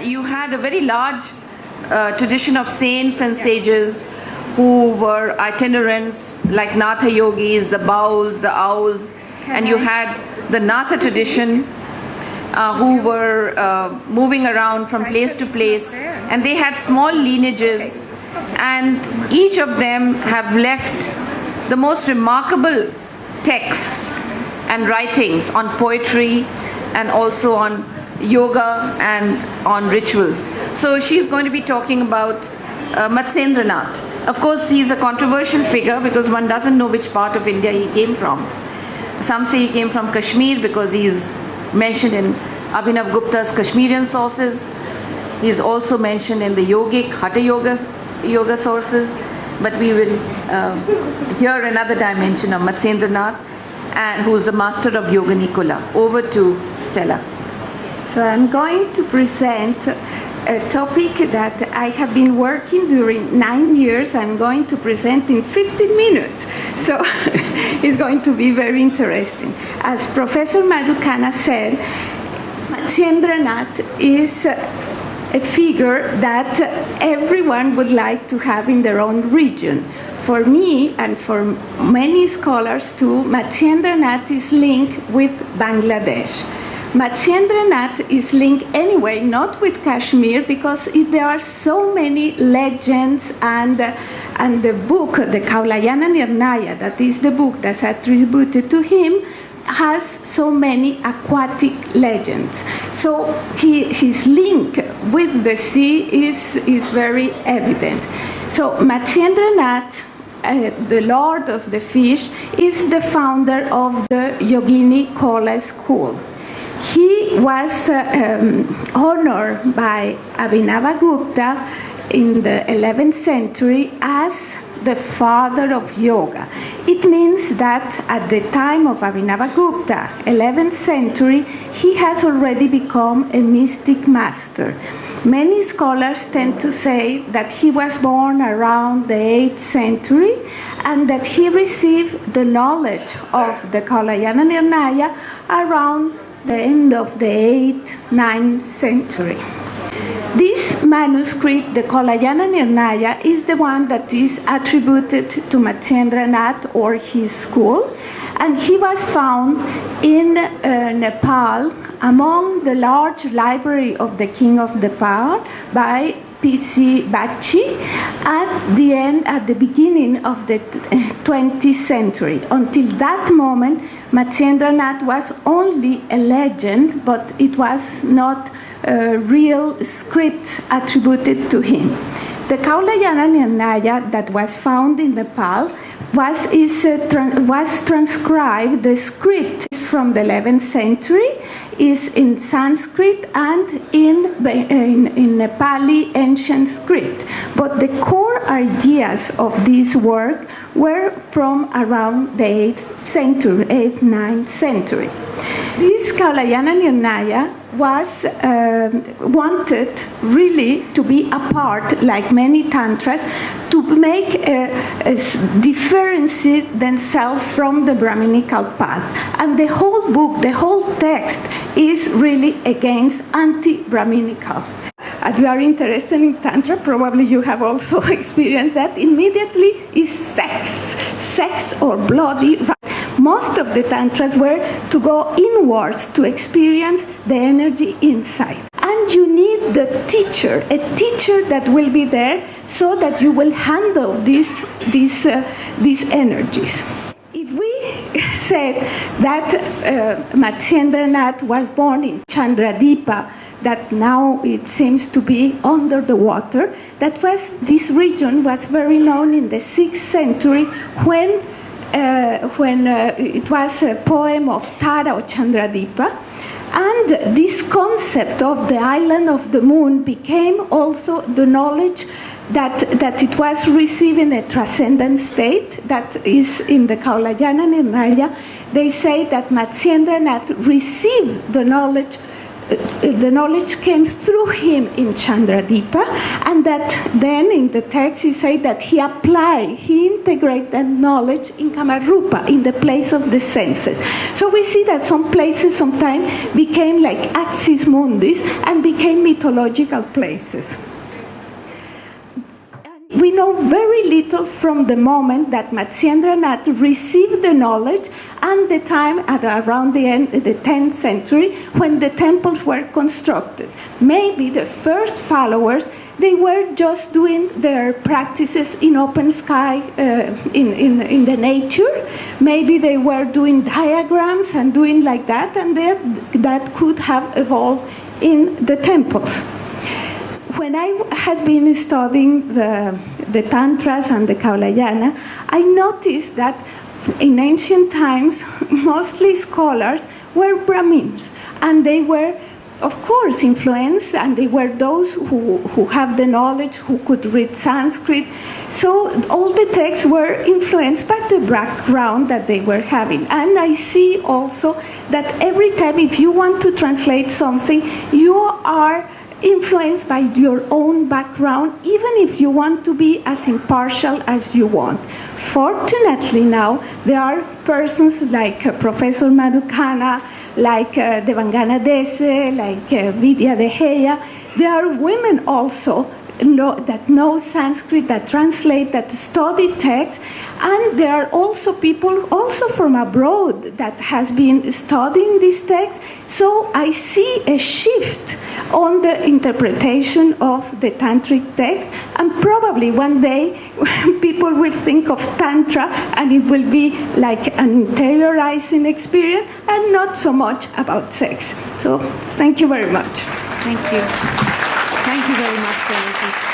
you had a very large tradition of saints and sages who were itinerants, like Natha yogis, the Bauls, the Owls, and you had the Natha tradition who were moving around from place to place, and they had small lineages, and each of them have left the most remarkable texts and writings on poetry and also on yoga and on rituals. So she's going to be talking about Matsyendranatha. Of course, he's a controversial figure because one doesn't know which part of India he came from. Some say he came from Kashmir because he's mentioned in Abhinav Gupta's Kashmirian sources. He's also mentioned in the yogic Hatha yoga sources. But we will hear another dimension of Matsyendranatha, and who's the master of Yogini Kaula. Over to Stella. So I'm going to present a topic that I have been working during 9 years. I'm going to present in 15 minutes. So it's going to be very interesting. As Professor Madhukana said, Matsyendranatha is a figure that everyone would like to have in their own region. For me, and for many scholars too, Matsyendranatha is linked with Bangladesh. Matsyendranatha is linked anyway, not with Kashmir, because there are so many legends, and the book, the Kaulajñananirnaya, that is the book that's attributed to him, has so many aquatic legends. So his link with the sea is very evident. So Matsyendranatha, the Lord of the Fish, is the founder of the Yogini Kaula School. He was honored by Abhinav Gupta in the 11th century as the father of yoga. It means that at the time of Abhinav Gupta, 11th century, he has already become a mystic master. Many scholars tend to say that he was born around the 8th century and that he received the knowledge of the Kaulajñananirnaya around the end of the 8th, 9th century. This manuscript, the Kaulajñananirnaya, is the one that is attributed to Matsyendranatha or his school, and he was found in Nepal among the large library of the king of Nepal by P.C. Bakshi at the beginning of the 20th century. Until that moment, Matsyendranatha was only a legend, but it was not real scripts attributed to him. The Kaulajñananirnaya that was found in Nepal was transcribed. The script is from the 11th century, is in Sanskrit and in Nepali ancient script. But the core ideas of this work were from around the 8th century, 8th, 9th century. This Kaulajñananirnaya was wanted really to be apart, like many tantras, to make differences themselves from the Brahminical path. And the whole book, the whole text is really against anti-Brahminical. If you are interested in Tantra, probably you have also experienced that. Immediately is sex or bloody. Most of the Tantras were to go inwards to experience the energy inside. And you need the teacher, a teacher that will be there so that you will handle these energies. If we said that Matsyendranatha was born in Chandradipa, that now it seems to be under the water, this region was very known in the 6th century when it was a poem of Tara or Chandradipa, and this concept of the island of the moon became also the knowledge that it was receiving a transcendent state that is in the Kaulajñananirnaya. They say that Matsyendranatha received the knowledge the knowledge came through him in Chandradeepa, and that then in the text he said that he integrated that knowledge in Kamarupa, in the place of the senses. So we see that some places sometimes became like axis mundis and became mythological places. We know very little from the moment that Matsyendranatha received the knowledge and the time at around the end of the 10th century when the temples were constructed. Maybe the first followers, they were just doing their practices in open sky, in the nature. Maybe they were doing diagrams and doing like that, and that could have evolved in the temples. When I had been studying the Tantras and the Kaulajñana, I noticed that in ancient times, mostly scholars were Brahmins, and they were, of course, influenced, and they were those who have the knowledge, who could read Sanskrit. So all the texts were influenced by the background that they were having. And I see also that every time, if you want to translate something, you are influenced by your own background, even if you want to be as impartial as you want. Fortunately now, there are persons like Professor Madhukana, like Devangana Dese, like Vidya Deheya. There are women also that know Sanskrit, that translate, that study texts, and there are also people also from abroad that has been studying these texts. So I see a shift on the interpretation of the tantric text, and probably one day people will think of Tantra and it will be like an interiorizing experience and not so much about sex. So thank you very much. Thank you. Thank you very much, Stella.